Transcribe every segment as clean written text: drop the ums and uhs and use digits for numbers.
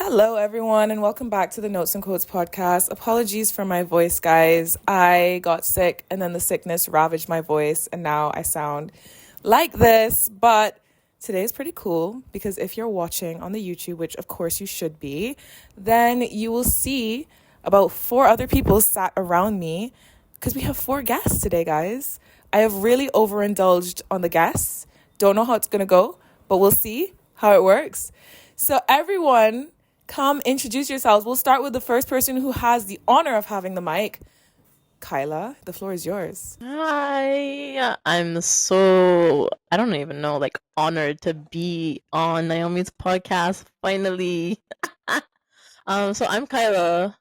Hello, everyone, and welcome back to the Notes and Quotes podcast. Apologies for my voice, guys. I got sick, and then the sickness ravaged my voice, and now I sound like this. But today is pretty cool because if you're watching on the YouTube, which of course you should be, then you will see about 4 other people sat around me because we have 4 guests today, guys. I have really overindulged on the guests. Don't know how it's going to go, but we'll see how it works. So everyone, come introduce yourselves. We'll start with the first person who has the honor of having the mic. Kyla, the floor is yours. Hi, I don't even know, honored to be on Naomi's podcast finally. So I'm Kyla.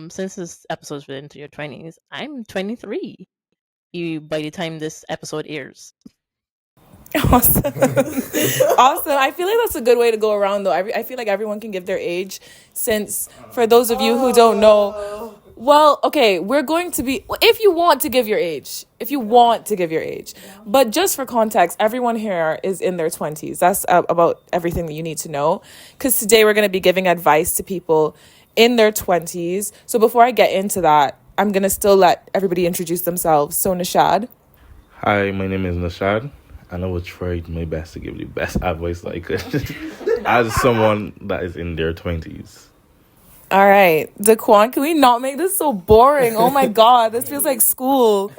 Since this episode's been into your 20s, I'm 23. By the time this episode airs. Awesome. Awesome. I feel like that's a good way to go around, though. I feel like everyone can give their age, since for those of you who don't know, well, okay, we're going to be, if you want to give your age, but just for context, everyone here is in their 20s. That's about everything that you need to know, because today we're going to be giving advice to people in their 20s. So before I get into that, I'm going to still let everybody introduce themselves. So Nachad. Hi, my name is Nachad, and I will try my best to give the best advice that I could as someone that is in their 20s. All right, Daquan, can we not make this so boring? Oh my God, this feels like school.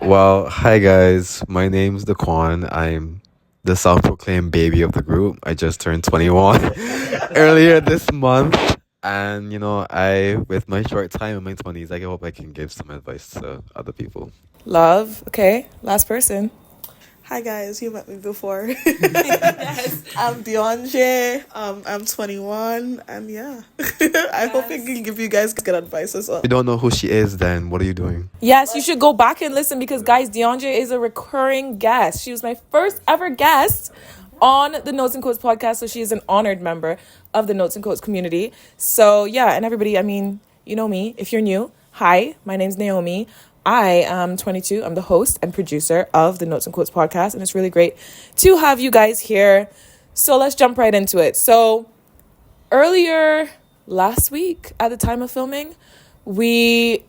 Well, hi guys, my name's Daquan. I'm the self-proclaimed baby of the group. I just turned 21 earlier this month. And, with my short time in my 20s, I hope I can give some advice to other people. Love. Okay, last person. Hi guys, you met me before. Yes. I'm Deon-ja. I'm 21, and yeah, I hope I can give you guys good advice as well. If you don't know who she is, then what are you doing? Yes, you should go back and listen because, guys, Deon-ja is a recurring guest. She was my first ever guest on the Notes and Quotes podcast, so she is an honored member of the Notes and Quotes community. So yeah, and everybody, I mean, you know me. If you're new, hi, my name's Naomi. I am 22. I'm the host and producer of the Notes and Quotes podcast, and it's really great to have you guys here. So let's jump right into it. So earlier last week, at the time of filming, we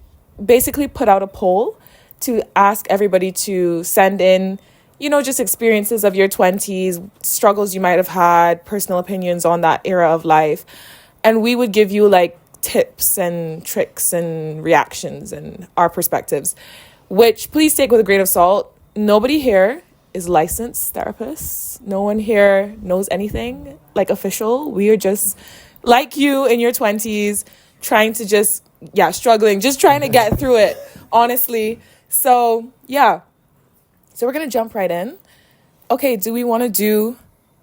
basically put out a poll to ask everybody to send in, just experiences of your 20s, struggles you might have had, personal opinions on that era of life. And we would give you tips and tricks and reactions and our perspectives, which please take with a grain of salt. Nobody here is licensed therapists. No one here knows anything official. We are just like you in your 20s, trying to struggling, just trying to get through it, honestly. So yeah, so we're gonna jump right in. Okay, do we want to do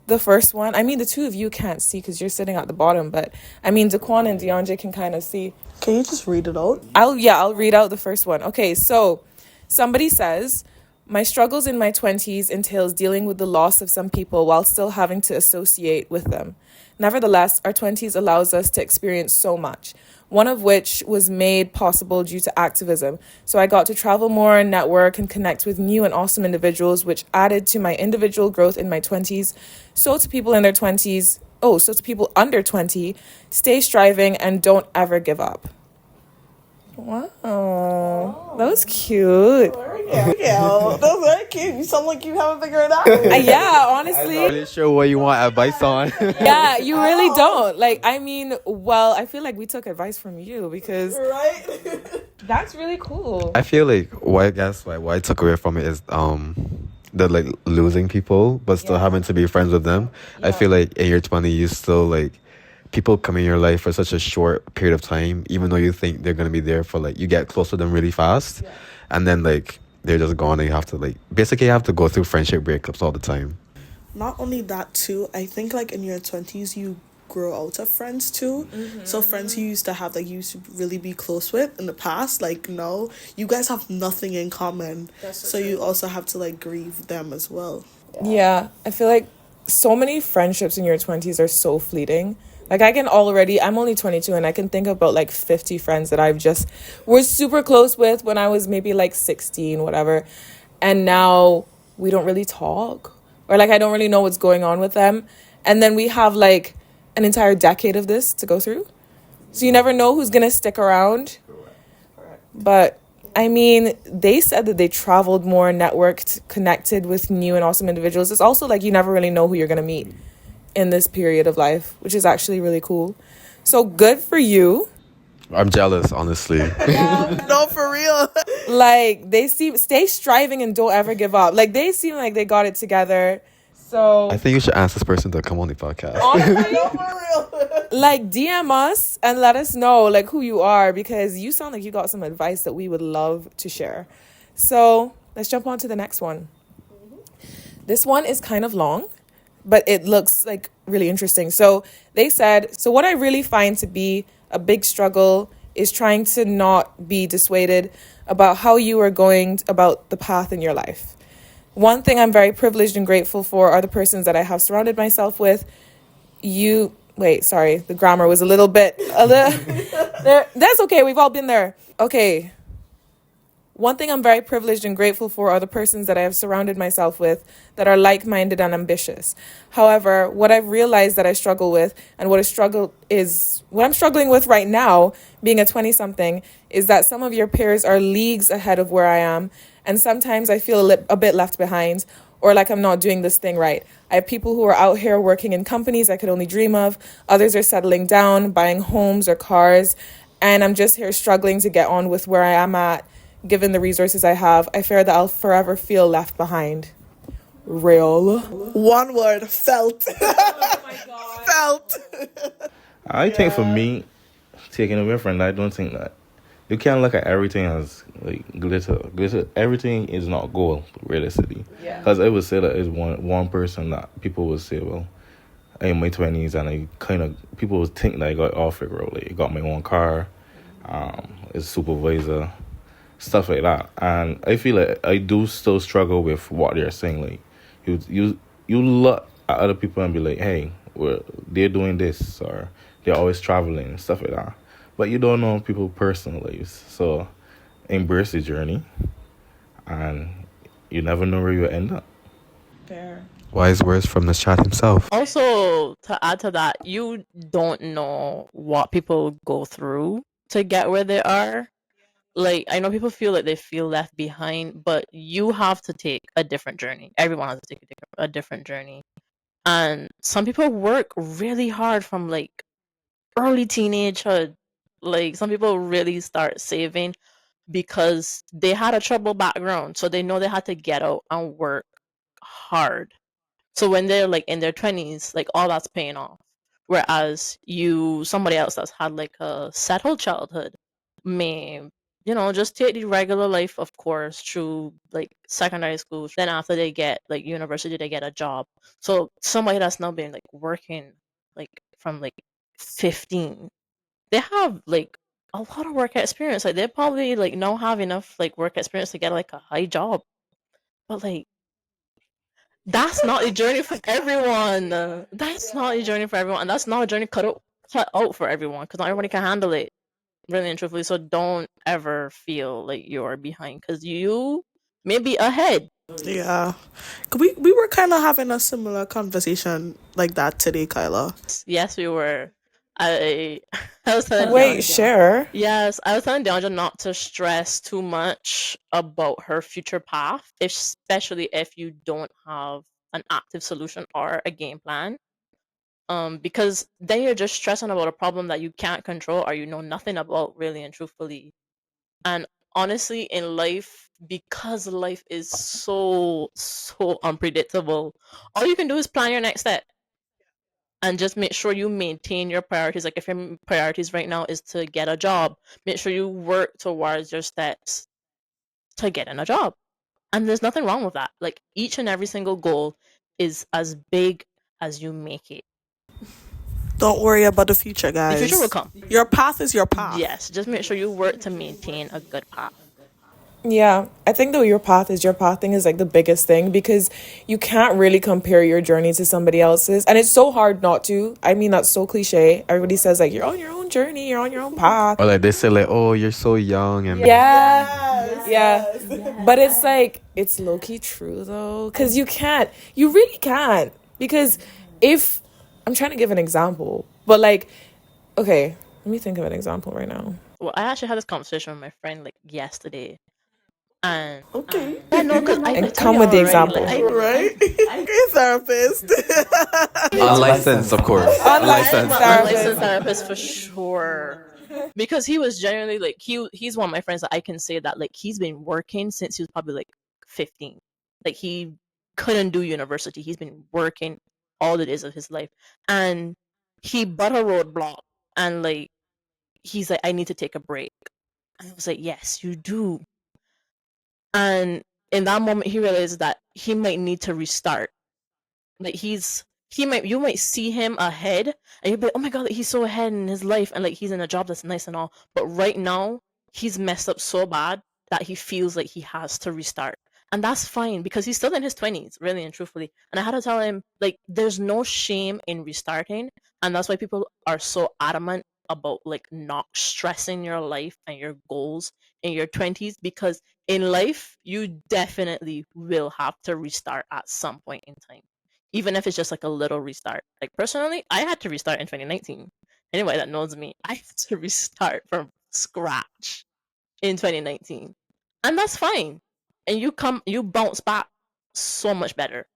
the first one? I mean, the two of you can't see because you're sitting at the bottom, but I mean, Daquan and Deon-ja can kind of see. Can you just read it out? I'll read out the first one. Okay, so somebody says, my struggles in my 20s entails dealing with the loss of some people while still having to associate with them. Nevertheless, our 20s allows us to experience so much, one of which was made possible due to activism. So I got to travel more, network, and connect with new and awesome individuals, which added to my individual growth in my 20s. So to people in their 20s, so to people under 20, stay striving and don't ever give up. Wow, that was cute. Yeah, that was very cute. You sound like you haven't figured it out. Yeah, honestly. I'm not really sure what you want advice on. Yeah, you really don't. I feel like we took advice from you because Right? that's really cool. I feel like what I took away from it is the losing people, but still having to be friends with them. Yeah. I feel like in your 20s, you still people come in your life for such a short period of time, even though you think they're going to be there for you get close to them really fast. Yeah. And then they're just gone and you have to basically you have to go through friendship breakups all the time. Not only that too, I think in your 20s you grow out of friends too. Mm-hmm. So friends you used to have you used to really be close with in the past, no, you guys have nothing in common. So you also have to grieve them as well. Yeah, I feel like so many friendships in your 20s are so fleeting. I'm only 22 and I can think about 50 friends that was super close with when I was maybe 16, whatever. And now we don't really talk, or I don't really know what's going on with them. And then we have an entire decade of this to go through. So you never know who's going to stick around. But I mean, they said that they traveled more, networked, connected with new and awesome individuals. It's also like you never really know who you're going to meet in this period of life, which is actually really cool. So good for you. I'm jealous, honestly. No, for real. Like, they seem, stay striving and don't ever give up. Like, they seem like they got it together. So I think you should ask this person to come on the podcast. honestly, No, for real. like, DM us and let us know like who you are, because you sound like you got some advice that we would love to share. So let's jump on to the next one. This one is kind of long, but it looks like really interesting. So they said, so what I really find to be a big struggle is trying to not be dissuaded about how you are going about the path in your life. One thing I'm very privileged and grateful for are the persons that I have surrounded myself with. The grammar was a little there. That's okay. We've all been there. Okay. One thing I'm very privileged and grateful for are the persons that I have surrounded myself with that are like-minded and ambitious. However, what I've realized that I struggle with, and what I'm struggling with right now, being a 20-something, is that some of your peers are leagues ahead of where I am, and sometimes I feel a bit left behind, or like I'm not doing this thing right. I have people who are out here working in companies I could only dream of. Others are settling down, buying homes or cars, and I'm just here struggling to get on with where I am at. Given the resources I have, I fear that I'll forever feel left behind. Real. One word, felt. Oh my God. Felt. I think for me, taking away from that, I don't think that you can't look at everything as like glitter. Everything is not gold, realistically. Yeah. Because I would say that is one person that people would say, well, I'm in my 20s, and I kind of, people would think that I got all figure out. Like, I got my own car, as a supervisor, stuff like that. And I feel like I do still struggle with what they're saying. Like, you look at other people and be like, hey, they're doing this, or they're always traveling, stuff like that. But you don't know people's personal lives. So embrace the journey, and you never know where you end up. Fair. Wise words from the chat himself. Also, to add to that, you don't know what people go through to get where they are. Like, I know people feel like they feel left behind, but you have to take a different journey. Everyone has to take a different journey. And some people work really hard from like early teenagehood. Like, some people really start saving because they had a troubled background, so they know they had to get out and work hard. So when they're like in their 20s, like, all that's paying off. Whereas somebody else that's had like a settled childhood may, just take the regular life, of course, through like secondary school. Then after they get like university, they get a job. So somebody that's now been like working like from like 15, they have like a lot of work experience. Like, they probably like now have enough like work experience to get like a high job. But like, that's not a journey for everyone. That's not a journey for everyone, and that's not a journey cut out for everyone, because not everybody can handle it, really and truthfully. So don't ever feel like you're behind, because you may be ahead. Yeah. We were kind of having a similar conversation like that today, Kyla. Yes, we were. I was telling Wait, Deon-ja. share. Yes, I was telling Deon-ja not to stress too much about her future path, especially if you don't have an active solution or a game plan. Because then you're just stressing about a problem that you can't control or you know nothing about, really and truthfully. And honestly, in life, because life is so unpredictable, all you can do is plan your next step. And just make sure you maintain your priorities. Like, if your priorities right now is to get a job, make sure you work towards your steps to getting a job. And there's nothing wrong with that. Like, each and every single goal is as big as you make it. Don't worry about the future, guys. The future will come. Your path is your path. Yes, just make sure you work to maintain a good path. Yeah, I think that your path is your path thing is like the biggest thing, because you can't really compare your journey to somebody else's, and it's so hard not to. I mean, that's so cliche. Everybody says like, you're on your own journey, you're on your own path. Or like they say like, oh, you're so young, and Yeah. But it's like, it's low-key true though, because you really can't, because if I'm trying to give an example, But like, okay, let me think of an example right now. Well, I actually had this conversation with my friend like yesterday, and Okay. yeah, no, because I And tell come you with the already, example. like, Right? Okay, therapist. Unlicensed, of course. Unlicensed unlicensed therapist. therapist for sure. Because he was genuinely like he's one of my friends that I can say that like he's been working since he was probably like 15. Like he couldn't do university. He's been working all the days of his life. And he but a roadblock and like he's like, I need to take a break. And I was like, yes, you do. And in that moment he realized that he might need to restart. Like you might see him ahead and you'll be like, oh my god, like, he's so ahead in his life and like he's in a job that's nice and all, but right now he's messed up so bad that he feels like he has to restart. And that's fine because he's still in his 20s, really and truthfully. And I had to tell him like there's no shame in restarting, and that's why people are so adamant about like not stressing your life and your goals in your 20s, because in life you definitely will have to restart at some point in time, even if it's just like a little restart. Like personally, I had to restart in 2019. Anybody that knows me, I had to restart from scratch in 2019. And that's fine. And you bounce back so much better.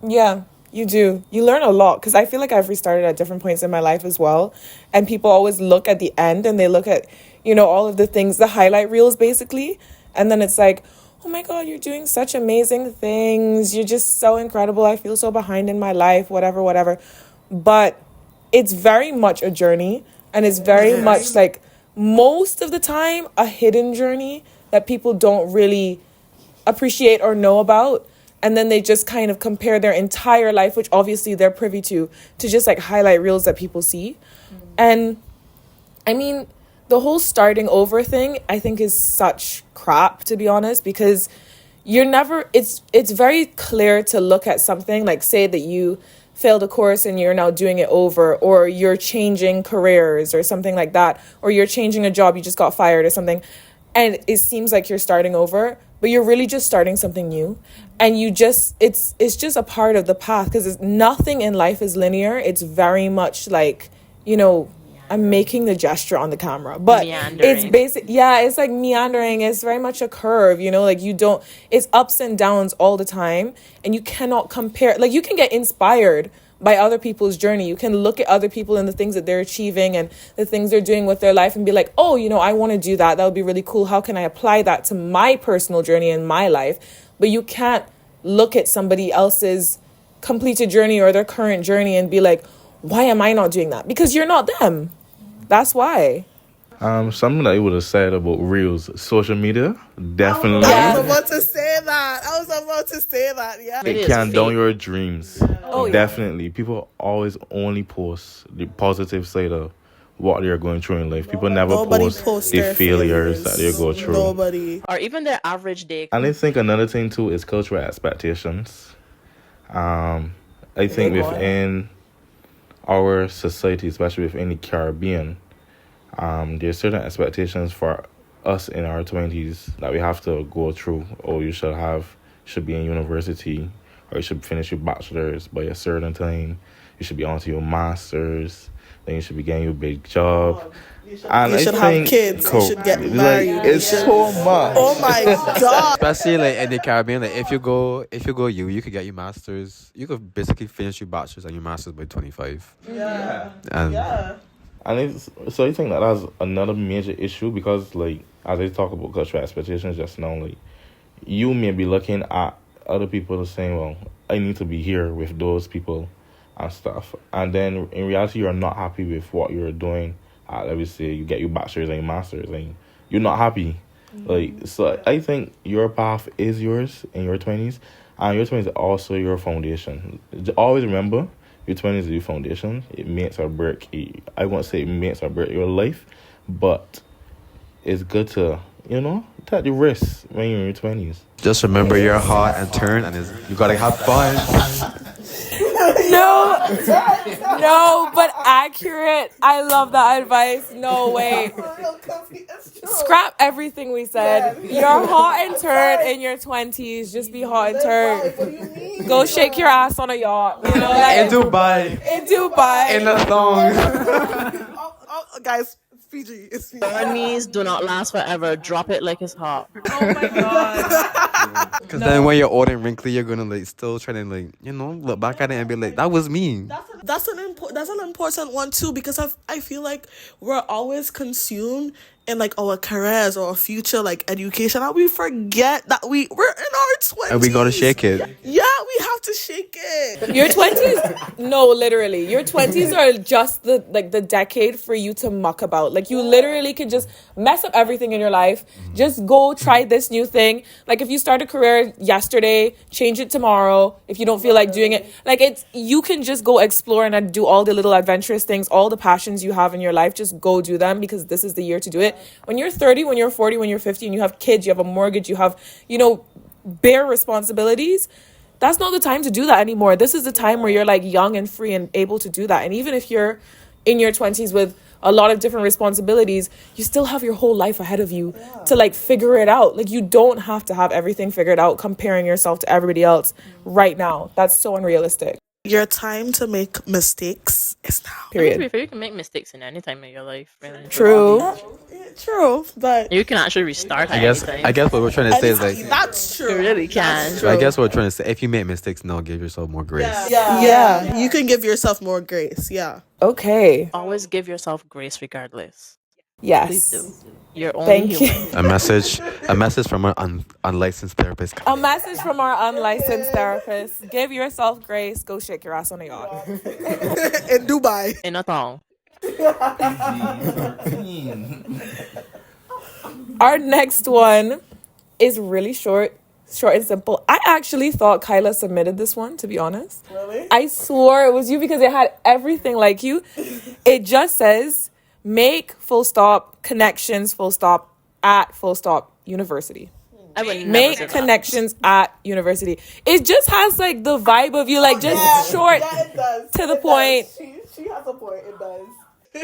Yeah, you do. You learn a lot because I feel like I've restarted at different points in my life as well. And people always look at the end and they look at, all of the things, the highlight reels basically. And then it's like, oh my God, you're doing such amazing things. You're just so incredible. I feel so behind in my life, whatever, whatever. But it's very much a journey. And it's very much like most of the time a hidden journey that people don't really appreciate or know about. And then they just kind of compare their entire life, which obviously they're privy to just like highlight reels that people see. And I mean, the whole starting over thing, I think is such crap, to be honest, because it's very clear to look at something like, say that you failed a course and you're now doing it over, or you're changing careers or something like that, or you're changing a job, you just got fired or something. And it seems like you're starting over, but you're really just starting something new. And it's just a part of the path, because nothing in life is linear. It's very much like, I'm making the gesture on the camera, but Meandering. it's basic. Yeah, it's like meandering. It's very much a curve, like it's ups and downs all the time. And you cannot compare, like you can get inspired by other people's journey. You can look at other people and the things that they're achieving and the things they're doing with their life and be like, oh, I want to do that. That would be really cool. How can I apply that to my personal journey in my life? But you can't look at somebody else's completed journey or their current journey and be like, why am I not doing that? Because you're not them. That's why. Something that you would have said about reels, social media, definitely. I was about to say that. Yeah. It can down your dreams. Oh, yeah. Definitely. People always only post the positive side of what they're going through in life. People never Nobody post posts the their failures that they go through. Nobody. Or even their average day. And I think another thing too is cultural expectations. I think within our society, especially within the Caribbean, there's certain expectations for us in our 20s that we have to go through. Or you should be in university, or you should finish your bachelor's by a certain time. You should be on to your master's. Then you should be getting your big job. And You should have kids. You should get married. It's so much. Oh my God. Especially like in the Caribbean, like if you go you could get your masters. You could basically finish your bachelor's and your masters by 25. Yeah. And And so I think that that's another major issue, because like as I talk about cultural expectations just now, like you may be looking at other people saying, well, I need to be here with those people and stuff, and then in reality you're not happy with what you're doing. Let me say you get your bachelor's and your master's and you're not happy. Like, so I think your path is yours in your 20s, and your 20s are also your foundation. Always remember, your 20s is your foundation. It makes or break. I won't say it makes or break your life, but it's good to, take the risk when you're in your 20s. just remember you're hot and turn, and you gotta have fun. No, No, but accurate. I love that advice. No way. Scrap everything we said. You're hot and turd in your 20s. Just be hot and turd. What do you mean? Go shake your ass on a yacht. You know, like In Dubai. in Dubai. In a thong. Guys, it's PG. It's PG. Journeys do not last forever. Drop it like it's hot. Oh my god. Because then when you're old and wrinkly, you're gonna like still try to like look back at it and be like, that was me. That's an important one too, because I feel like we're always consumed in like our careers or our future like education, and we forget that we're in our 20s And we gotta shake it. Yeah, we have to shake it. Your 20s, no, literally. Your 20s are just the decade for you to muck about. Like, you literally can just mess up everything in your life. Just go try this new thing. Like, if you start a career yesterday, change it tomorrow. If you don't feel like doing it, like, you can just go explore and do all the little adventurous things, all the passions you have in your life. Just go do them, because this is the year to do it. When you're 30, when you're 40, when you're 50, and you have kids, you have a mortgage, you have, bare responsibilities, that's not the time to do that anymore. This is the time where you're like young and free and able to do that. And even if you're in your 20s with a lot of different responsibilities, you still have your whole life ahead of you to like figure it out. Like, you don't have to have everything figured out comparing yourself to everybody else right now. That's so unrealistic. Your time to make mistakes is now. Period. To be fair, you can make mistakes in any time of your life. Really. True. True, but You can actually restart. I guess what we're trying to say is like, that's true. You really can. That's so I true. guess what we're trying to say, if you make mistakes, no, give yourself more grace. Yeah, you can give yourself more grace. Yeah. Okay. Always give yourself grace, regardless. Yes. Please do. You're only Thank human. you. A message from our unlicensed therapist. A message from our unlicensed therapist. Give yourself grace. Go shake your ass on a yacht. In Dubai. In a thong. Our next one is really short and simple. I actually thought Kyla submitted this one, to be honest. Really? I swore it was you because it had everything like you. It just says, make full stop connections full stop at full stop university. I would never Make say that. connections at university. It just has like the vibe of you, like just short it does. to the point. She has a point. It does. I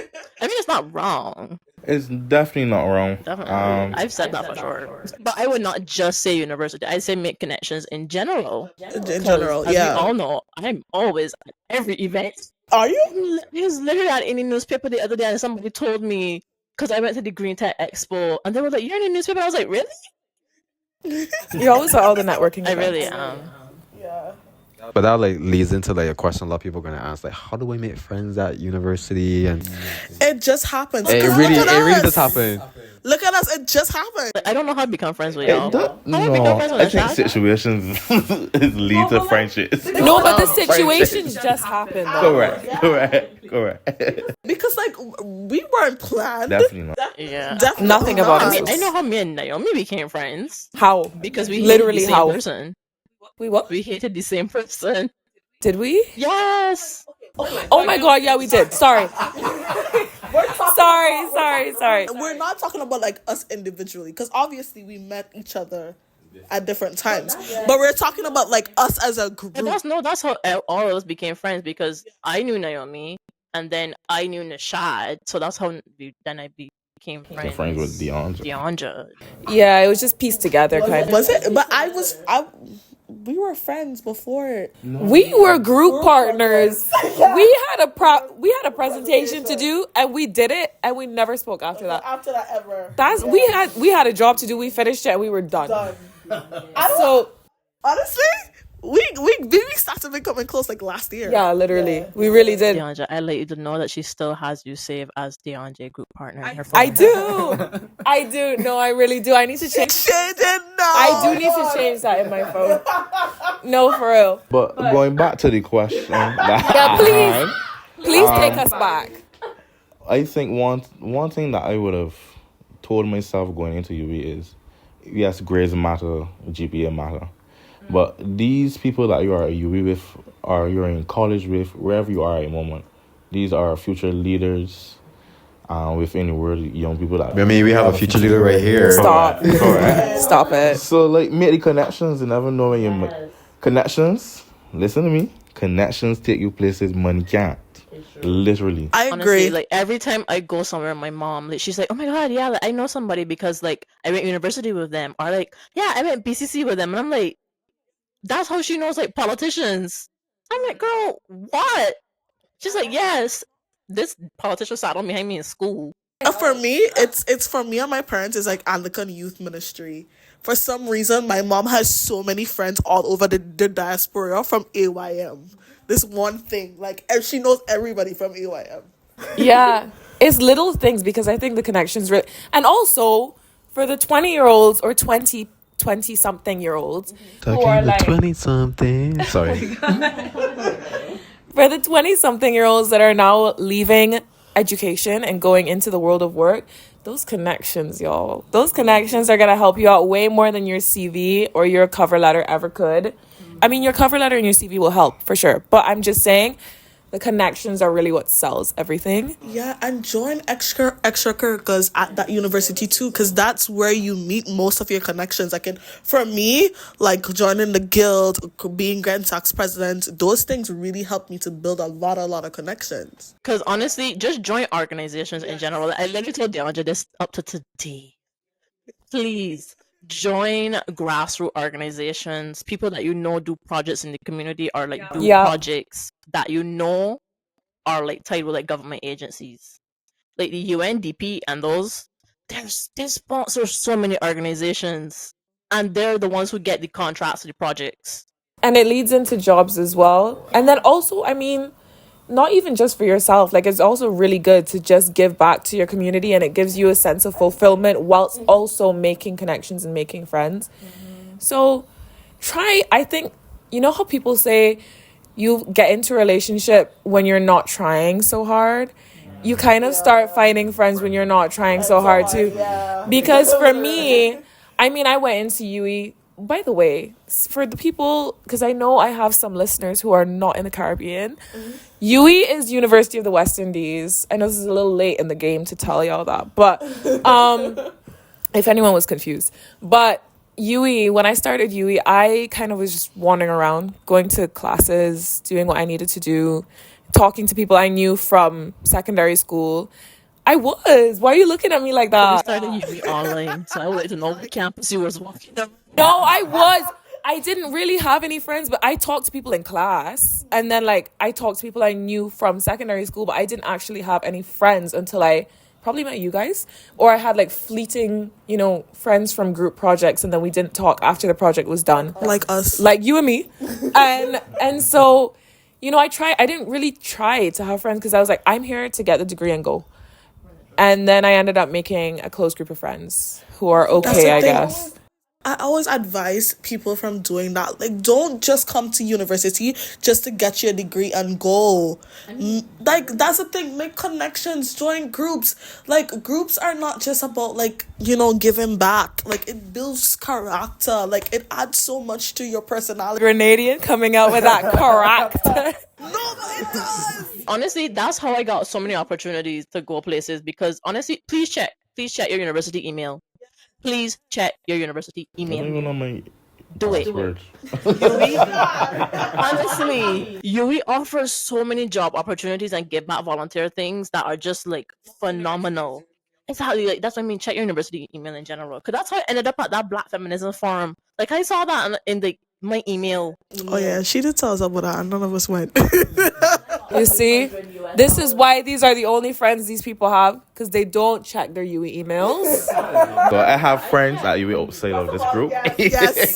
mean, it's not wrong. It's definitely not wrong. Definitely. I've said that for sure. But I would not just say university. I'd say make connections in general. In general, As yeah. we all know, I'm always at every event. Are you? He was literally at any newspaper the other day, and somebody told me, because I went to the Green Tech Expo, and they were like, "You're in a newspaper." I was like, "Really?" You're always at all the networking I events. really am. Yeah. But that like leads into like a question a lot of people are gonna ask, like, how do I make friends at university? And It just happens. it Look really at does us. happen. Look at us. It just happened. I don't know how to become friends with y'all. I think situations lead to friendships. No, but the situations just happened. Correct. Because like we weren't planned. Definitely not. Yeah. Definitely Nothing about not. it. I know how me and Naomi became friends How? because we Literally hated the same how? person. We what? We hated the same person. Did we? Yes. Oh my god, yeah, we did. Sorry. Sorry. We're not talking about like us individually, because obviously we met each other at different times. But we're talking about like us as a group. And that's how all of us became friends, because I knew Naomi and then I knew Nachad, so that's how I became friends. Friends with Deon-ja. Deon-ja. Yeah, it was just pieced together, kind of. Was it? But we were friends before. We were group partners. We had a presentation to do, and we did it, and we never spoke after that. After that ever. We had a job to do. We finished it, and we were done. So Honestly, we started becoming close like last year. yeah, literally, we really did. Deon-ja, I let you to know that she still has you saved as Deon-ja group partner in her phone. I do. No, I really do. I need to change. She didn't know. I do need to change that in my phone. No, for real. But going back to the question, Yeah, please take us back. I think one thing that I would have told myself going into UE is, yes, grades matter, GPA matter, but these people that you are at UE with, or you're in college with, wherever you are at the moment, these are future leaders within the world, young people that... I mean, we have a future leader right here. Stop. Correct. Stop it. So, like, make the connections. You never know when you make connections. Listen to me. Connections take you places money can't. Literally. I Honestly, agree. like every time I go somewhere, my mom, like, she's like, "Oh my god, yeah, like, I know somebody because like I went university with them," or like, "Yeah, I went BCC with them," and I'm like, "That's how she knows like politicians." I'm like, "Girl, what?" She's like, "Yes, this politician sat on behind me in school." For me, it's for me and my parents is like Anglican Youth Ministry. For some reason, my mom has so many friends all over the diaspora from AYM. This one thing, like she knows everybody from AYM. Yeah, it's little things because I think the connections really, and also for the 20-year-olds or 20 something year olds who are Talking to like 20 something. Sorry. for the 20 something year olds that are now leaving education and going into the world of work, those connections, y'all, those connections are going to help you out way more than your CV or your cover letter ever could. I mean, your cover letter and your CV will help for sure, but I'm just saying the connections are really what sells everything. Yeah, and join extracurriculars at that university too, because that's where you meet most of your connections. Like, for me, like joining the guild, being Grand Tax president, those things really helped me to build a lot of connections. Because honestly, just join organizations in general. I literally told Deon-ja this up to today. Please join grassroots organizations, people that you know do projects in the community or like do Yeah. projects that you know are like tied with like government agencies, like the UNDP and those. They sponsor so many organizations, and they're the ones who get the contracts for the projects. And it leads into jobs as well. And then also, I mean, not even just for yourself, like it's also really good to just give back to your community, and it gives you a sense of fulfillment whilst also making connections and making friends. So I think, you know how people say you get into a relationship when you're not trying so hard? You kind of start finding friends when you're not trying so hard too. Because for me, I mean, I went into UE. By the way, for the people, because I know I have some listeners who are not in the Caribbean, UE is University of the West Indies. I know this is a little late in the game to tell y'all that, but if anyone was confused. But UE, when I started UE, I kind of was just wandering around, going to classes, doing what I needed to do, talking to people I knew from secondary school. I was. Why are you looking at me like We that? started UV online, so I would like to know what campus you was walking around. No, I was. I didn't really have any friends, but I talked to people in class. And then, like, I talked to people I knew from secondary school, but I didn't actually have any friends until I probably met you guys. Or I had, like, fleeting, friends from group projects, and then we didn't talk after the project was done. Like us. Like you and me. And so, I didn't really try to have friends because I was like, I'm here to get the degree and go. And then I ended up making a close group of friends who are That's the okay, I thing. guess. I always advise people from doing that. Like, don't just come to university just to get your degree and go. Like, that's the thing. Make connections, join groups. Like, groups are not just about, like, giving back. Like, it builds character. Like, it adds so much to your personality. Grenadian coming out with that character. No, but it does. Honestly, that's how I got so many opportunities to go places. Because honestly, please check your university email. Please check your university I don't email. even know my Do it. words. Honestly, UE offers so many job opportunities and give back volunteer things that are just like phenomenal. Exactly, like that's what I mean. Check your university email in general, because that's how I ended up at that Black Feminism Forum. Like I saw that in my email. Oh, yeah. She did tell us about that, and none of us went. You see, this is why these are the only friends these people have, because they don't check their UE emails. So I have friends that you outside of this group. Yes.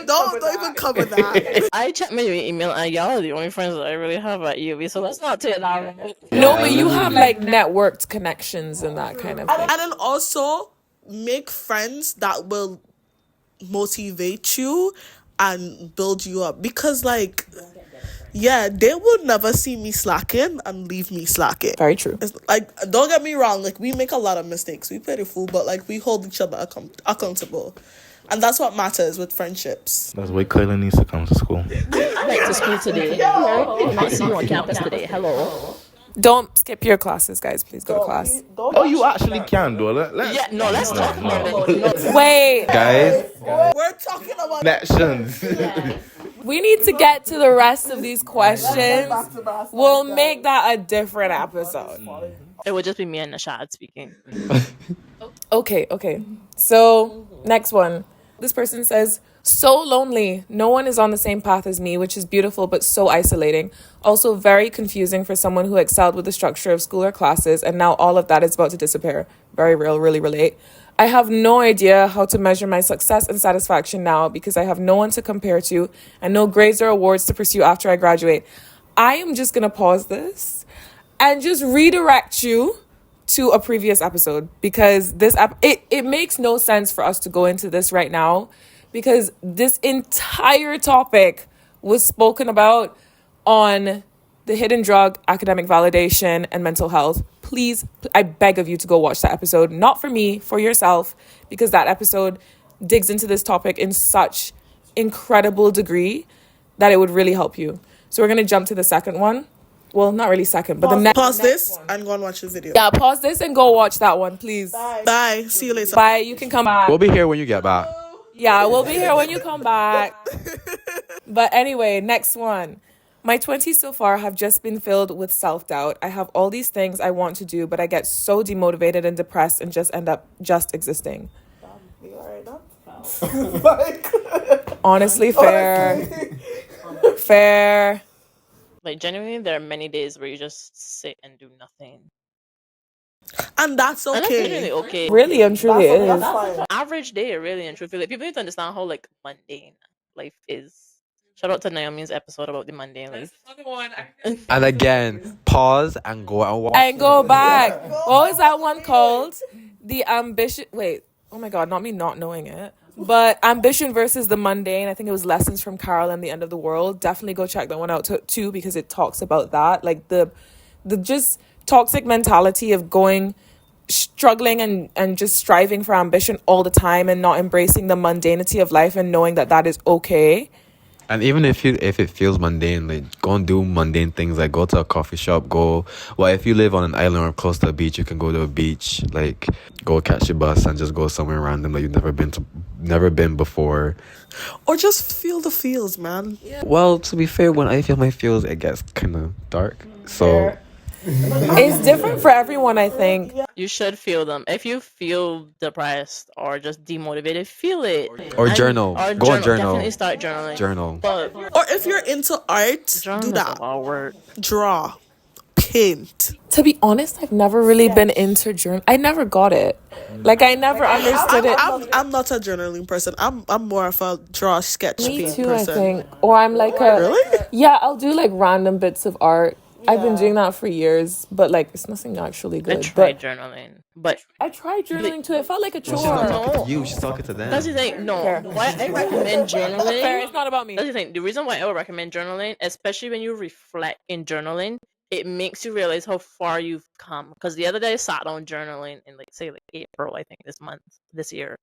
Don't even cover that. I checked my UE email, and y'all are the only friends that I really have at UE. So let's not take that right. No, but you have like networked connections and that kind of thing. And then also make friends that will motivate you and build you up, because like they would never see me slacking and leave me slacking. Very true. It's like, don't get me wrong, like we make a lot of mistakes, we play the fool, but like we hold each other accountable, and that's what matters with friendships. That's why Kyla needs to come to school. Back to school today. Hello, not see you on campus today. Hello. Don't skip your classes, guys. Please go to class. Oh, you actually can, though. Let's talk about it. Wait. Guys, We're talking about connections. We need to get to the rest of these questions. We'll make that a different episode. It would just be me and Nachad speaking. Okay. So, next one. This person says, so lonely. No one is on the same path as me, which is beautiful but so isolating. Also very confusing for someone who excelled with the structure of school or classes, and now all of that is about to disappear. Very real, really relate. I have no idea how to measure my success and satisfaction now because I have no one to compare to and no grades or awards to pursue after I graduate. I am just going to pause this and just redirect you to a previous episode because it makes no sense for us to go into this right now because this entire topic was spoken about on the hidden drug, academic validation, and mental health. Please, I beg of you to go watch that episode. Not for me, for yourself, because that episode digs into this topic in such incredible degree that it would really help you. So we're going to jump to the second one. Well, not really second, but Pause this and go and watch the video. Yeah, pause this and go watch that one, please. Bye. See you later. Bye. You can come back. We'll be here when you get back. Yeah, we'll be here when you come back. But anyway, next one. My 20s so far have just been filled with self-doubt. I have all these things I want to do, but I get so demotivated and depressed and just end up just existing. Honestly, fair. Fair. Like, genuinely, there are many days where you just sit and do nothing. And that's And that's okay. really okay. Really and truly is. Average day, really and truthfully. Like, people need to understand how, like, mundane life is. Shout out to Naomi's episode about the mundane life. And again, pause and go and watch. And go back. What was that one called? The ambition. Wait. Oh my God. Not me not knowing it. But ambition versus the mundane. I think it was Lessons from Carol and the End of the World. Definitely go check that one out too because it talks about that. Like the just toxic mentality of struggling and just striving for ambition all the time and not embracing the mundanity of life and knowing that is okay. And even if it feels mundane, like go and do mundane things, like go to a coffee shop, if you live on an island or close to a beach, you can go to a beach, like go catch a bus and just go somewhere random that you've never been before. Or just feel the feels, man. Yeah. Well, to be fair, when I feel my feels, it gets kind of dark. So it's different for everyone, I think. You should feel them. If you feel depressed or just demotivated, feel it. Or journal. Go and journal. Definitely start journaling. Journal. But Or if you're into art, do that. Draw. Paint. To be honest, I've never really been into journal. I never got it. Like I never understood it. I'm not a journaling person. I'm more of a draw sketch Me paint too, person. I think. Or I'm like Really? Yeah, I'll do like random bits of art. Yeah. I've been doing that for years, but like it's nothing actually good. I tried journaling, but I tried journaling too. It felt like a chore. She's not talking to you. She's talking to them. That's the thing. No, why I recommend journaling. Fair, it's not about me. That's the thing. The reason why I would recommend journaling, especially when you reflect in journaling, it makes you realize how far you've come. Because the other day I sat down journaling in like April, I think this year,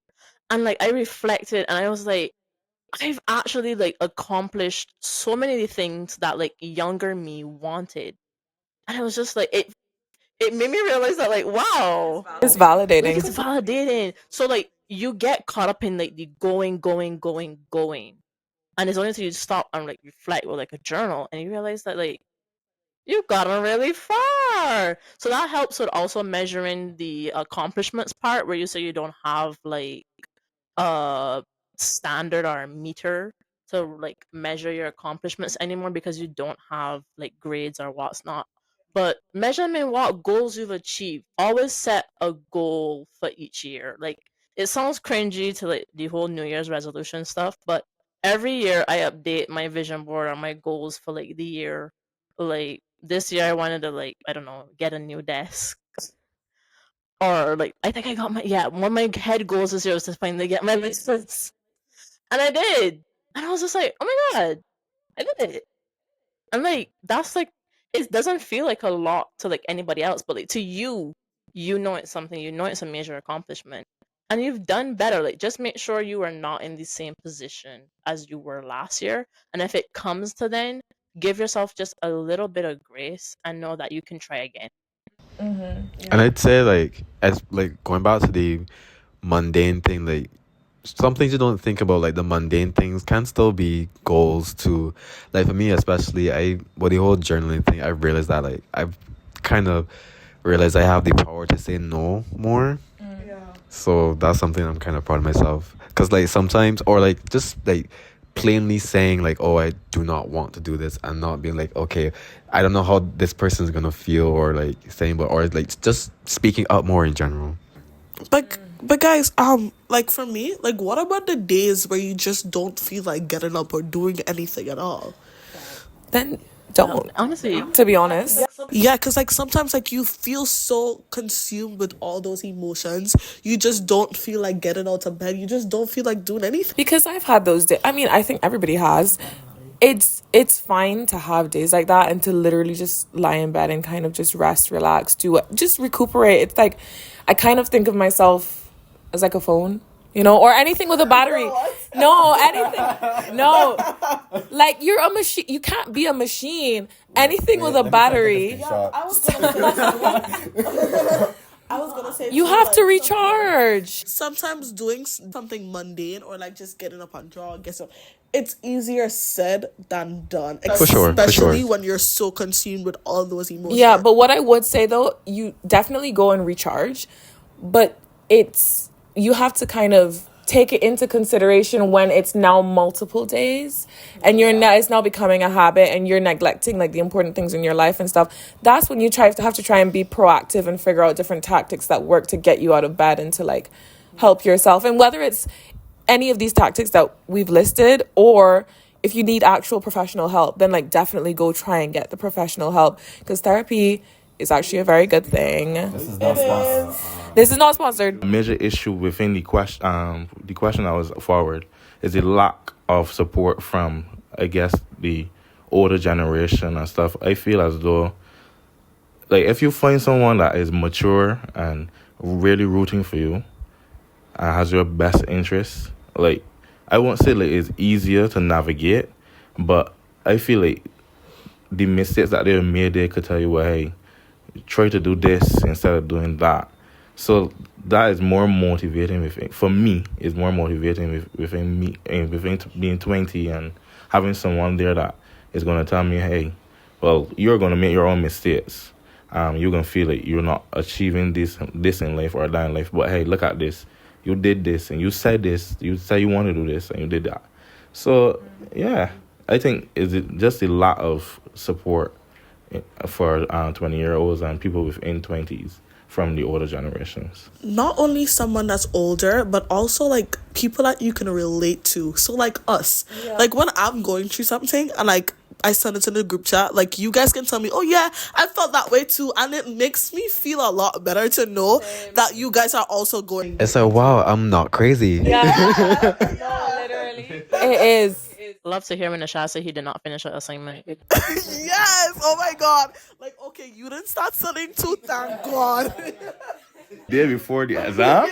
and like I reflected and I was like, I've actually like accomplished so many things that like younger me wanted, and I was just like it made me realize that like wow, it's validating. like, it's validating. So like you get caught up in like the going, and it's only until you stop and like reflect with like a journal and you realize that like you've gotten really far. So that helps with also measuring the accomplishments part where you say you don't have like a standard or a meter to like measure your accomplishments anymore because you don't have like grades or what's not. But measuring what goals you've achieved. Always set a goal for each year. Like it sounds cringy to like the whole New Year's resolution stuff, but every year I update my vision board or my goals for like the year. Like this year I wanted to like, I don't know, get a new desk. Or like I think I got one of my head goals this year was to finally get my license. And I did. And I was just like, oh my god, I did it. And like that's like it doesn't feel like a lot to like anybody else, but like to you, you know it's something, you know it's a major accomplishment. And you've done better. Like just make sure you are not in the same position as you were last year. And if it comes to then, give yourself just a little bit of grace and know that you can try again. And I'd say like as like going back to the mundane thing, like some things you don't think about, like the mundane things, can still be goals too. Like for me, especially, with the whole journaling thing, I realized that like I've kind of realized I have the power to say no more. Yeah. So that's something I'm kind of proud of myself. Because like sometimes, or like just like plainly saying like, oh, I do not want to do this, and not being like, okay, I don't know how this person's gonna feel, or like saying, but or like just speaking up more in general. But guys, like for me, like what about the days where you just don't feel like getting up or doing anything at all? Then don't. Honestly, To be honest. Yeah, because like sometimes like you feel so consumed with all those emotions, you just don't feel like getting out of bed. You just don't feel like doing anything. Because I've had those days. I mean, I think everybody has. It's fine to have days like that and to literally just lie in bed and kind of just rest, relax, just recuperate. It's like I kind of think of myself as like a phone, or anything with a battery. No, anything. No. Like you're a machine. You can't be a machine. Anything with a battery. I was gonna say You have to recharge. sometimes doing something mundane or like just getting up and draw, it's easier said than done. For sure. Especially when you're so consumed with all those emotions. Yeah, but what I would say though, you definitely go and recharge, but you have to kind of take it into consideration when it's now multiple days and it's now becoming a habit and you're neglecting like the important things in your life and stuff. That's when you have to try and be proactive and figure out different tactics that work to get you out of bed and to like help yourself. And whether it's any of these tactics that we've listed, or if you need actual professional help, then like definitely go try and get the professional help, because therapy is actually a very good thing. This is not sponsored. This is not sponsored. A major issue within the question I was forward is the lack of support from, I guess, the older generation and stuff. I feel as though, like, if you find someone that is mature and really rooting for you and has your best interests, like, I won't say like it's easier to navigate, but I feel like the mistakes that they made, they could tell you, well, hey, try to do this instead of doing that. So that is more motivating for me. It's more motivating within me, and within being 20 and having someone there that is going to tell me, hey, well, you're going to make your own mistakes. You're going to feel like you're not achieving this in life or that in life. But hey, look at this. You did this and you said this. You said you want to do this and you did that. So yeah, I think it's just a lot of support for 20-year-olds and people within 20s from the older generations. Not only someone that's older, but also like people that you can relate to. So like us, like when I'm going through something and like I send it to the group chat, like you guys can tell me, oh yeah, I felt that way too, and it makes me feel a lot better to know that you guys are also going. It's like, wow, I'm not crazy. Yeah. No, literally. It is. love to hear when Nachad say he did not finish an assignment. Yes, oh my god. Like, okay, you didn't start studying too, thank God. Day before the exam?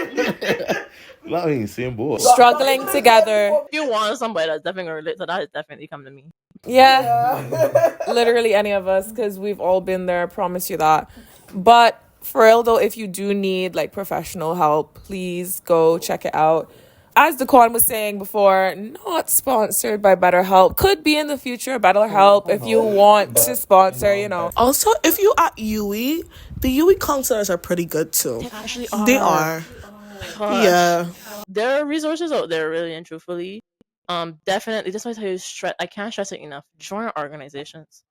Not even same boat. Struggling together. If you want somebody that's definitely gonna relate to that, definitely come to me. Yeah. Literally any of us, because we've all been there, I promise you that. But for real though, if you do need like professional help, please go check it out. As Daquan was saying before, not sponsored by BetterHelp. Could be in the future, BetterHelp, if you want to sponsor, you know. Also, if you at UE, the UE counselors are pretty good too. They actually are. They are. Gosh. Yeah. There are resources out there, really and truthfully. Definitely. That's why I tell you, I can't stress it enough. Join organizations.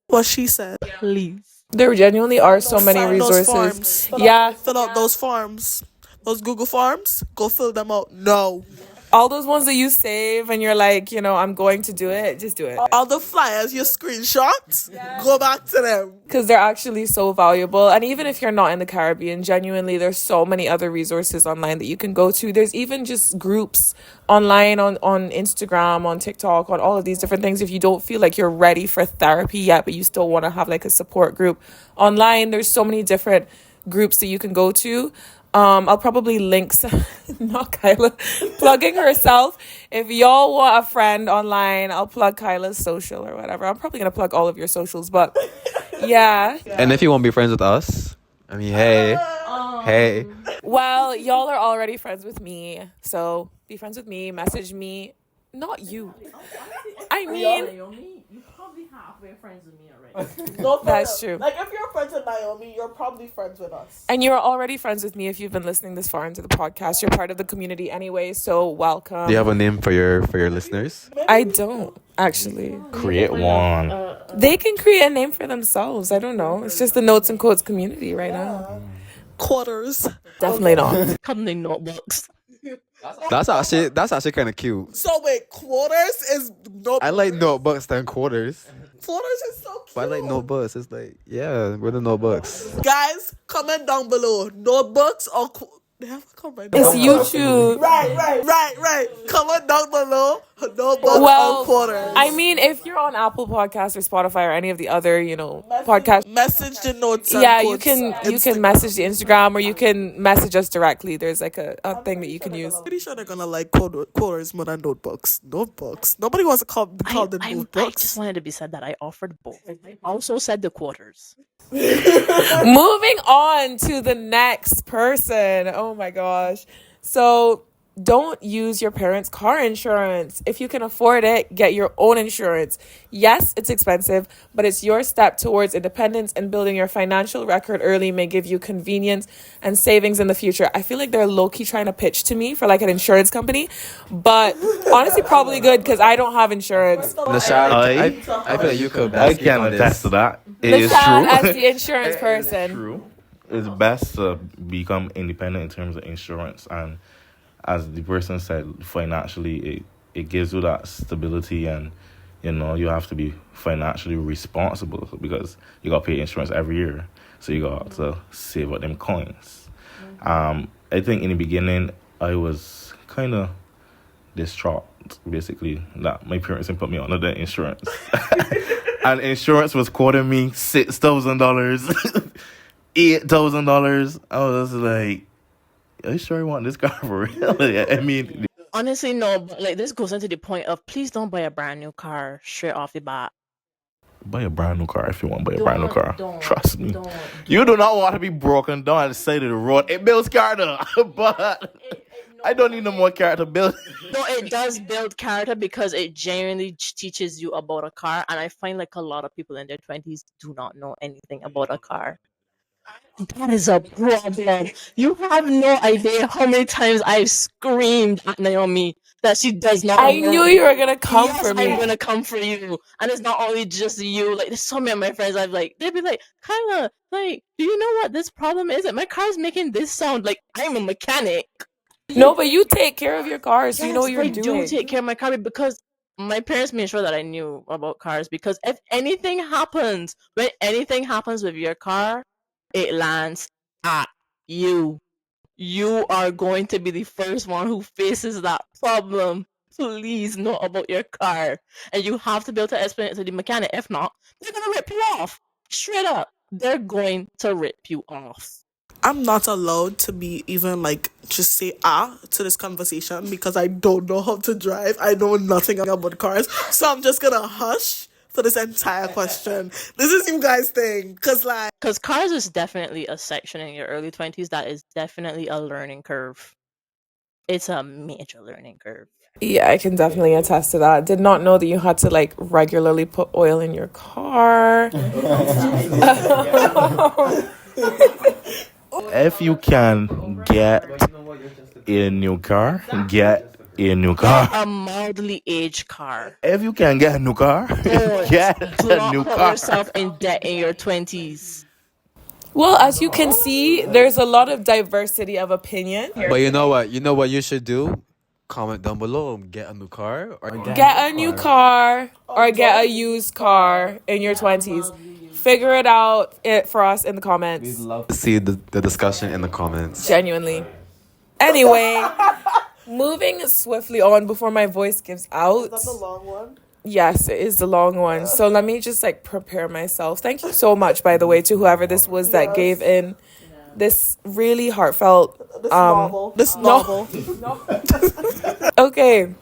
What she said. Please. There genuinely are so many Sign those resources. forms. Yeah. Fill out those forms. Those Google forms, go fill them out. No. All those ones that you save and you're like, I'm going to do it, just do it. All the flyers you screenshot, go back to them. Because they're actually so valuable. And even if you're not in the Caribbean, genuinely, there's so many other resources online that you can go to. There's even just groups online on Instagram, on TikTok, on all of these different things. If you don't feel like you're ready for therapy yet, but you still want to have like a support group online, there's so many different groups that you can go to. I'll probably link not Kyla plugging herself. If y'all want a friend online, I'll plug Kyla's social or whatever. I'm probably gonna plug all of your socials, but yeah. And if you want to be friends with us, I mean, hey, Well, y'all are already friends with me, so be friends with me. Message me. Not you. I mean, Naomi, you probably halfway friends with me already. No, That's true. Like, if you're friends with Naomi, you're probably friends with us. and you're already friends with me if you've been listening this far into the podcast. You're part of the community anyway, so welcome. Do you have a name for your listeners? I don't actually. Create one. They can create a name for themselves. I don't know. It's just the Notes and Quotes community right now. Quarters. Definitely not. Company notebooks. That's actually kind of cute. So wait, quarters is no. I like notebooks than quarters. Quarters is so cute. But I like notebooks. It's like, yeah, we're the notebooks. Guys, comment down below. Notebooks or they have a comment. It's YouTube. Right. Comment down below. Notebooks Well, or quarters. I mean, if you're on Apple Podcasts or Spotify or any of the other, podcasts, Message the Notes. And yeah, you Quotes can Instagram. message the Instagram or you can message us directly. There's like a thing that you can use. Pretty sure they're gonna like quarters more than notebooks. Notebooks. Nobody wants to call them I notebooks. just wanted to be said that I offered both. I also said the quarters. Moving on to the next person. Oh my gosh. So don't use your parents' car insurance. If you can afford it, get your own insurance. Yes, it's expensive, but it's your step towards independence, and building your financial record early may give you convenience and savings in the future. I feel like they're low-key trying to pitch to me for like an insurance company, but honestly probably good because I don't have insurance. Nachad, I feel like you could I best can on attest to this. that. It is Nachad as true. the insurance person. True. It's best to become independent in terms of insurance, and as the person said, financially it gives you that stability, and you have to be financially responsible because you got to pay insurance every year, so you got to save up them coins. I think in the beginning I was kind of distraught, basically, that my parents didn't put me on the insurance. And insurance was quoting me $6,000, $8,000. I was like, are you sure you want this car for real? I mean, Honestly, no, but like this goes into the point of please don't buy a brand new car straight off the bat. buy a brand new car if you want to buy a brand new car. Don't, Trust me. don't. You do not want to be broken down at the side of the road. It builds character, but I don't need no more character build. No, it does build character because it genuinely teaches you about a car, and I find like a lot of people in their 20s do not know anything about a car. That is a problem. You have no idea how many times I've screamed at Naomi that she does not I know. knew you were gonna come Yes, for me. I'm gonna come for you. And it's not only just you. Like, there's so many of my friends they'd be like, Kyla, like, do you know what this problem is? That my car's making this sound. Like, I'm a mechanic. No, but you take care of your cars, so you know Yes, what you're I doing. do take care of my car because my parents made sure that I knew about cars, because if anything happens, when anything happens with your car, it lands at you. You are going to be the first one who faces that problem. Please know about your car. And you have to be able to explain it to the mechanic. If not, they're going to rip you off. Straight up. They're going to rip you off. I'm not allowed to be even like just say to this conversation because I don't know how to drive. I know nothing about cars. So I'm just gonna hush for this entire question. This is you guys' thing. Cause cars is definitely a section in your early 20s that is definitely a learning curve. It's a major learning curve. Yeah, I can definitely attest to that. Did not know that you had to like regularly put oil in your car. If you can get a new car, get a new car. A mildly aged car. If you can get a new car, get Do a not new put car. yourself in debt in your 20s. Well, as you can see, there's a lot of diversity of opinion. But you know what? You know what you should do? Comment down below. Get a new car or Get a new car or get a used car in your 20s. Figure it out for us in the comments. We'd love to see the discussion in the comments. Genuinely. Anyway, moving swiftly on before my voice gives out. that's a long one. Yes, it is the long one. So let me just like prepare myself. Thank you so much, by the way, to whoever this was that gave in this really heartfelt This novel. Okay.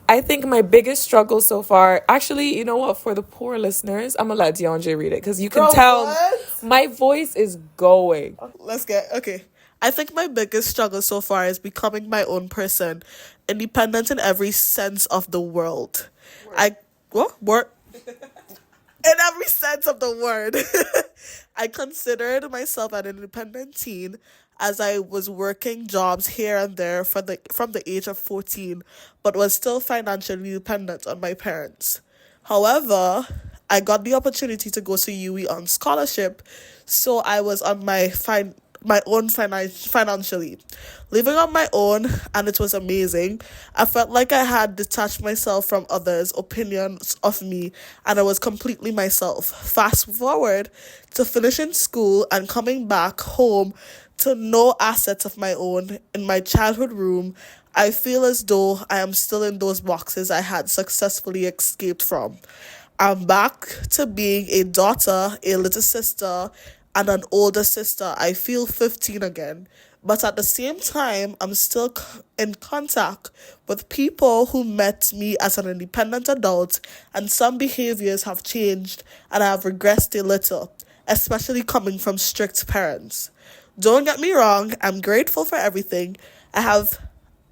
I think my biggest struggle so far, actually, you know what, for the poor listeners, I'm gonna let Deon-ja read it because you can tell What? my voice is going. Let's get okay. I think my biggest struggle so far is becoming my own person, independent in every sense of the world. I what word? In every sense of the word. I considered myself an independent teen as I was working jobs here and there from the age of 14, but was still financially dependent on my parents. However, I got the opportunity to go to UE on scholarship, so I was on my own financially. Living on my own, and it was amazing. I felt like I had detached myself from others' opinions of me, and I was completely myself. Fast forward to finishing school and coming back home to no assets of my own in my childhood room. I feel as though I am still in those boxes I had successfully escaped from. I'm back to being a daughter, a little sister, and an older sister. I feel 15 again. But at the same time, I'm still in contact with people who met me as an independent adult, and some behaviors have changed and I have regressed a little, especially coming from strict parents. Don't get me wrong, I'm grateful for everything I have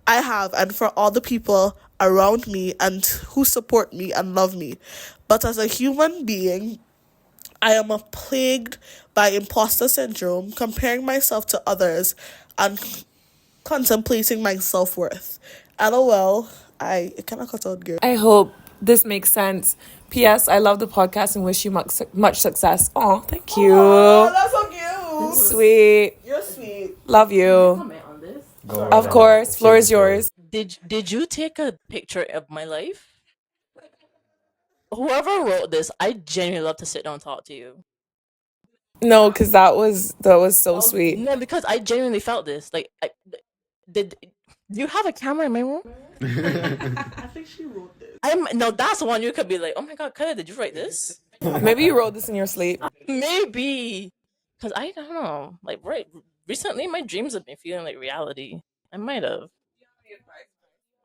and for all the people around me and who support me and love me. But as a human being, I am plagued by imposter syndrome, comparing myself to others and contemplating my self worth. LOL, I kind of cut out girl. I hope this makes sense. P.S. I love the podcast and wish you much success. Oh, thank you. Oh, that's so cute. Sweet. You're sweet. Love you. Comment on this. Of course. Floor is yours. Did you take a picture of my life? Whoever wrote this, I genuinely love to sit down and talk to you. No, because that was so sweet. No, because I genuinely felt this. Like, did you have a camera in my room? I think she wrote this. No, that's one you could be like, oh my god, Kyla, did you write this? Maybe you wrote this in your sleep. Maybe, because I don't know. Like, recently, my dreams have been feeling like reality. I might have.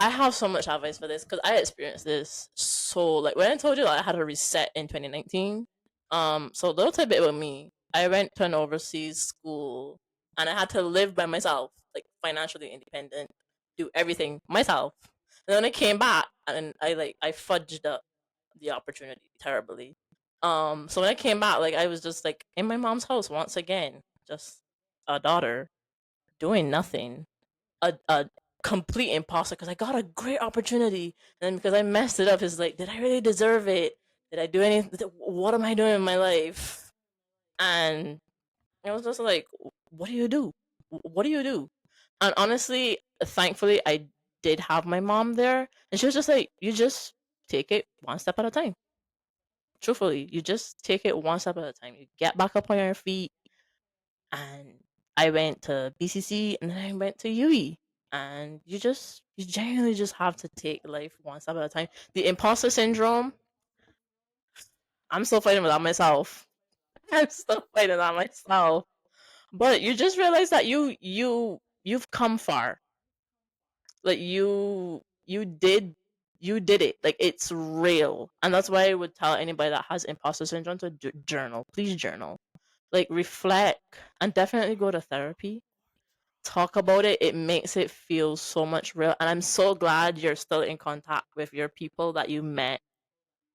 I have so much advice for this because I experienced this. So, like, when I told you that I had a reset in 2019, so a little bit about me. I went to an overseas school and I had to live by myself, like financially independent, do everything myself. And then I came back and I fudged up the opportunity terribly. So when I came back, like I was just like in my mom's house once again, just a daughter doing nothing, a complete imposter because I got a great opportunity, and then because I messed it up, it's like, did I really deserve it? Did I do anything? What am I doing in my life? And it was just like, what do you do? What do you do? And honestly, thankfully, I did have my mom there, and she was just like, you just take it one step at a time. Truthfully, you just take it one step at a time. You get back up on your feet, and I went to BCC, and then I went to UE. And you genuinely just have to take life one step at a time. The imposter syndrome, I'm still fighting with that myself. I'm still fighting that myself. But you just realize that you've come far. Like you did it. Like it's real. And that's why I would tell anybody that has imposter syndrome to journal. Please journal. Like reflect and definitely go to therapy. Talk about it. It makes it feel so much real. And I'm so glad you're still in contact with your people that you met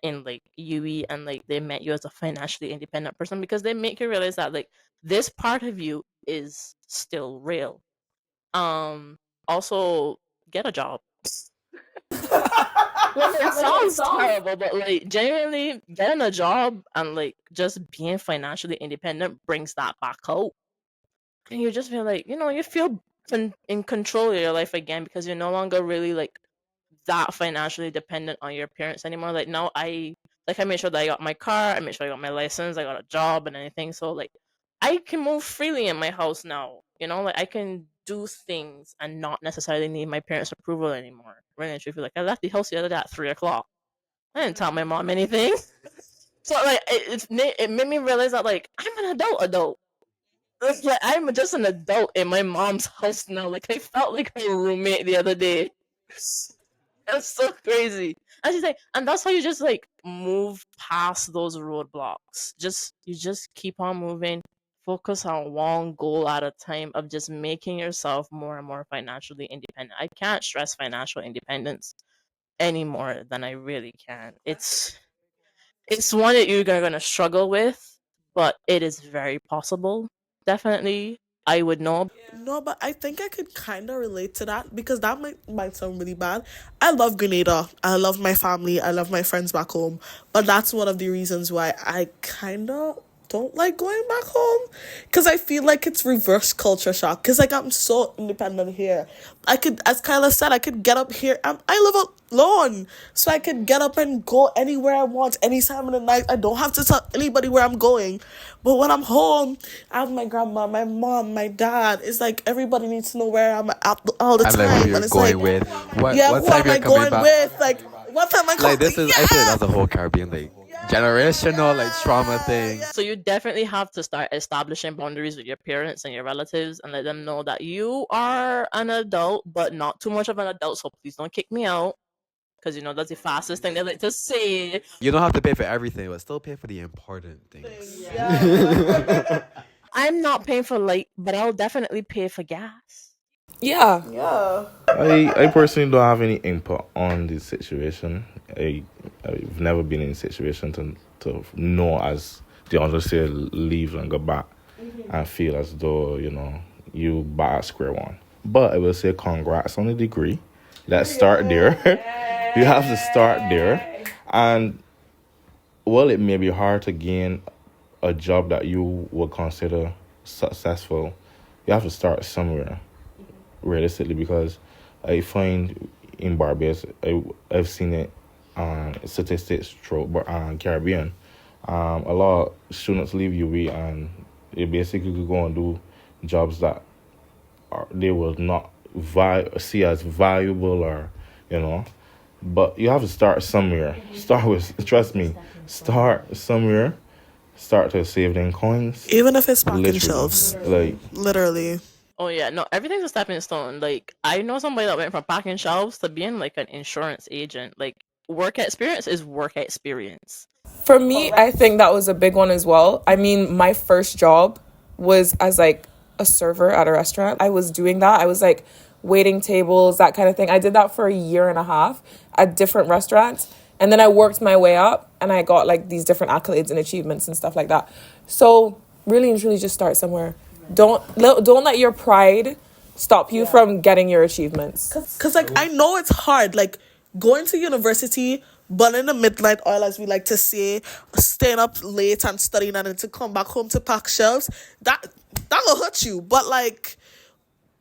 in like UE, and like they met you as a financially independent person, because they make you realize that like this part of you is still real. Also get a job. Like, it sounds terrible, but like genuinely getting a job and like just being financially independent brings that back out. And you just feel like, you feel in control of your life again, because you're no longer really like that financially dependent on your parents anymore. Like now I made sure that I got my car, I made sure I got my license, I got a job and anything. So like I can move freely in my house now. Like I can do things and not necessarily need my parents' approval anymore. Really and truthfully, like I left the house the other day at 3 o'clock. I didn't tell my mom anything. So like it made me realize that like I'm an adult. It's like I'm just an adult in my mom's house now. Like I felt like her roommate the other day. That's so crazy. And she's like, and that's how you just like move past those roadblocks. You just keep on moving, focus on one goal at a time of just making yourself more and more financially independent. I can't stress financial independence any more than I really can. It's one that you're gonna struggle with, but it is very possible. Definitely, I would know. No, but I think I could kind of relate to that because that might sound really bad. I love Grenada. I love my family. I love my friends back home. But that's one of the reasons why I kind of don't like going back home because I feel like it's reverse culture shock because like I'm so independent here. I could, as Kyla said, I could get up here. I live alone, so I could get up and go anywhere I want any time of the night. I don't have to tell anybody where I'm going. But when I'm home, I have my grandma, my mom, my dad. It's like everybody needs to know where I'm at all the And time. like who you're and it's going like, with. What yeah, what who time am you're I coming going back? with? Like, what time am I Like this is I feel like Yeah! that's the whole Caribbean like generational like trauma thing. So you definitely have to start establishing boundaries with your parents and your relatives and let them know that you are an adult, but not too much of an adult. So please don't kick me out. Because that's the fastest thing they like to say. You don't have to pay for everything, but still pay for the important things. I'm not paying for light, but I'll definitely pay for gas. Yeah. I personally don't have any input on the situation. I've never been in a situation to know, as Deon-ja said, leave and go back and feel as though, you back at square one. But I will say congrats on the degree. Let's start there. You have to start there. And while it may be hard to gain a job that you would consider successful, you have to start somewhere, realistically, because I find in Barbados, I've seen it on statistics throughout Caribbean. A lot of students leave UWI and they basically go and do jobs that they will not see as valuable or, But you have to start somewhere. Trust me, start somewhere. Start to save them coins. Even if it's packing Literally. shelves. Like, Literally. Oh yeah, no, everything's a stepping stone. Like I know somebody that went from packing shelves to being like an insurance agent. Like work experience is work experience. For me, I think that was a big one as well. I mean, my first job was as like a server at a restaurant. I was doing that. I was like waiting tables, that kind of thing. I did that for a year and a half at different restaurants. And then I worked my way up and I got like these different accolades and achievements and stuff like that. So really and truly just start somewhere. Don't let your pride stop you from getting your achievements. Because, like, I know it's hard, like, going to university, burning the midnight oil, as we like to say, staying up late and studying, and then to come back home to pack shelves, that'll hurt you. But, like,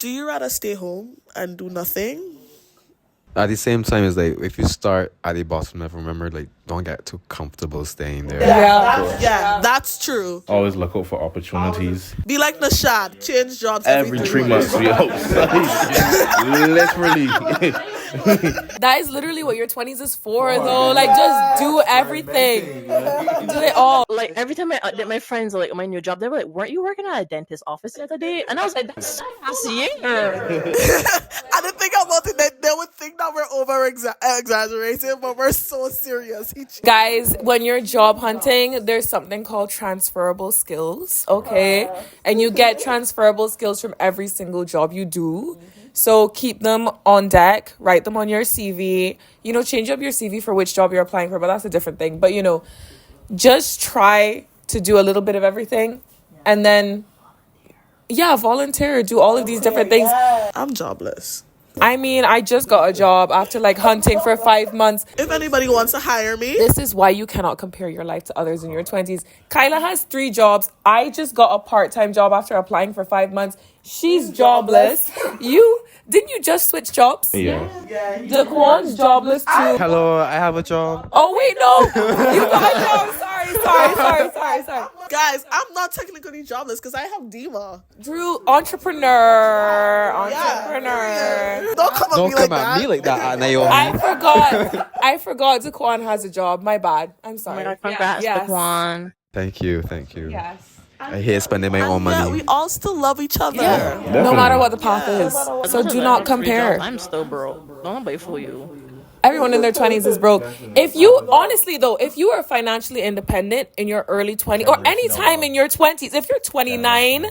do you rather stay home and do nothing? At the same time, it's like if you start at the bottom, remember, like, don't get too comfortable staying there. Yeah, that's true. always look out for opportunities. Be like Nachad, change jobs Every 3 months, we outside. Literally. That is literally what your 20s is for, though. Like, just do everything. Do it all. Like every time I update my friends like my new job, they were like, "Weren't you working at a dentist office the other day?" And I was like, "That's last year." I didn't think about it. They would think that we're over exaggerating, but we're so serious. Guys, when you're job hunting, there's something called transferable skills, okay? And you get transferable skills from every single job you do. So keep them on deck, write them on your CV, change up your CV for which job you're applying for, but that's a different thing. But, just try to do a little bit of everything and then, volunteer, do all of these different things. I'm jobless. I mean, I just got a job after like hunting for 5 months. If anybody wants to hire me, This is why you cannot compare your life to others in your 20s. Kyla has 3 jobs. I just got a part-time job after applying for 5 months. She's jobless. Didn't you just switch jobs? Yeah. Daquan's jobless too. Hello, I have a job. Oh wait, no. You got a job. Sorry. guys, I'm not technically jobless because I have DIMA. Drew, entrepreneur. Don't come Don't come at me like that, Naomi. I forgot Daquan has a job. My bad. I'm Oh sorry. my god, congrats, Yes. Daquan. Thank you. Yes. I hate spending my own Yeah, money. we all still love each other. Yeah. Definitely. No matter what the path is. As So much as do I not have 3 compare. jobs, I'm still broke. Don't nobody fool you. Everyone in their 20s is broke. If you, honestly though, if you are financially independent in your early 20s or any time in your 20s, if you're 29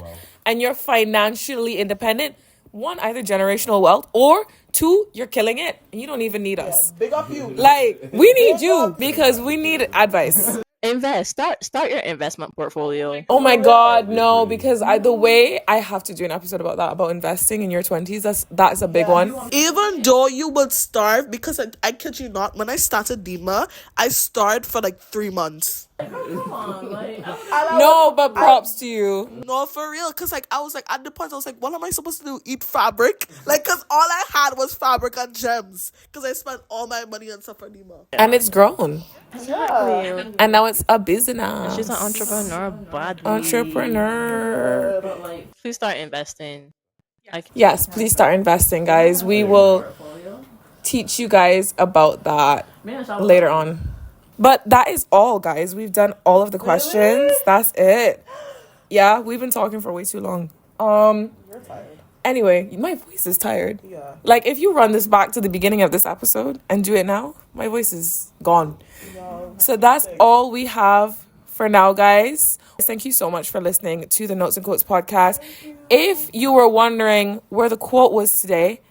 and you're financially independent, one, either generational wealth, or two, you're killing it and you don't even need us. Big up you. Like, we need you because we need advice. Invest. Start your investment portfolio. Oh my God, no, because the way I have to do an episode about that, about investing in your 20s, that's a big one. Even though you would starve, because I kid you not, when I started DIMA, I starved for like 3 months. No, but props to you. No, for real, because like I was like, at the point I was like, what am I supposed to do, eat fabric? Like, because all I had was fabric and gems, because I spent all my money on stuff for DIMA. And it's grown. Exactly. And now it's a business. She's an entrepreneur, badly. Entrepreneur. But like, please start investing. Yes, please start investing, guys. We will teach you guys about that later on. But that is all, guys. We've done all of the questions. Really? That's it. Yeah, we've been talking for way too long. You're tired. Anyway, my voice is tired. Yeah. Like, if you run this back to the beginning of this episode and do it now, my voice is gone. No. So that's all we have for now, guys. Thank you so much for listening to the Notes and Quotes podcast. If you were wondering where the quote was today,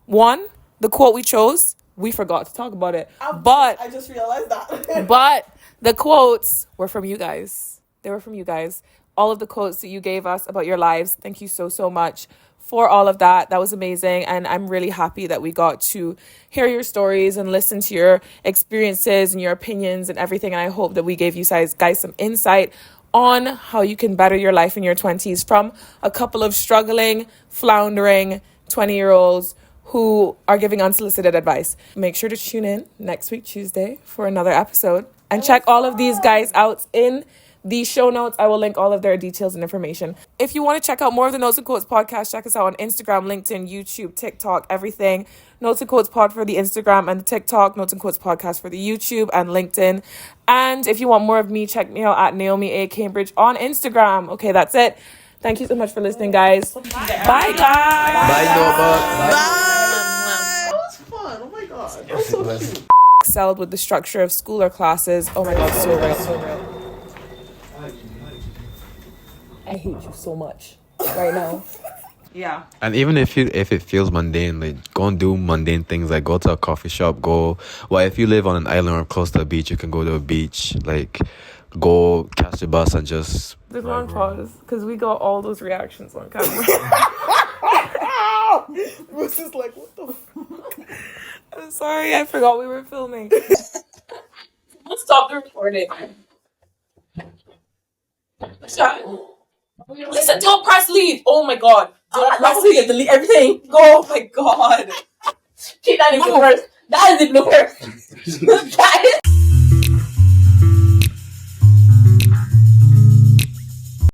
one, the quote we chose, we forgot to talk about it. But I just realized that. but the quotes were from you guys. They were from you guys. All of the quotes that you gave us about your lives. Thank you so, so much for all of that. That was amazing. And I'm really happy that we got to hear your stories and listen to your experiences and your opinions and everything. And I hope that we gave you guys some insight on how you can better your life in your 20s from a couple of struggling, floundering 20-year-olds who are giving unsolicited advice. Make sure to tune in next week, Tuesday, for another episode. And check all of these guys out in the show notes. I will link all of their details and information. If you want to check out more of the Notes and Quotes podcast, check us out on Instagram, LinkedIn, YouTube, TikTok, everything. Notes and Quotes pod for the Instagram and the TikTok. Notes and Quotes podcast for the YouTube and LinkedIn. And if you want more of me, check me out at Naomi A. Cambridge on Instagram. Okay, that's it. Thank you so much for listening, guys. Bye, guys. Bye, Nova. Bye. That was fun. Oh my God. That was so cute. Excelled with the structure of school or classes. Oh my God, so real. I hate you so much right now. Yeah. And even if it feels mundane, like go and do mundane things, like go to a coffee shop, if you live on an island or close to a beach, you can go to a beach, like go catch the bus and just There's one pause because we got all those reactions on camera. Bruce is like, what the fuck? I'm sorry, I forgot we were filming. Let's stop the recording. Listen, don't press leave. Oh my God. Don't press leave. Delete everything. Oh my God. Keep that in bloopers. That is in bloopers. That is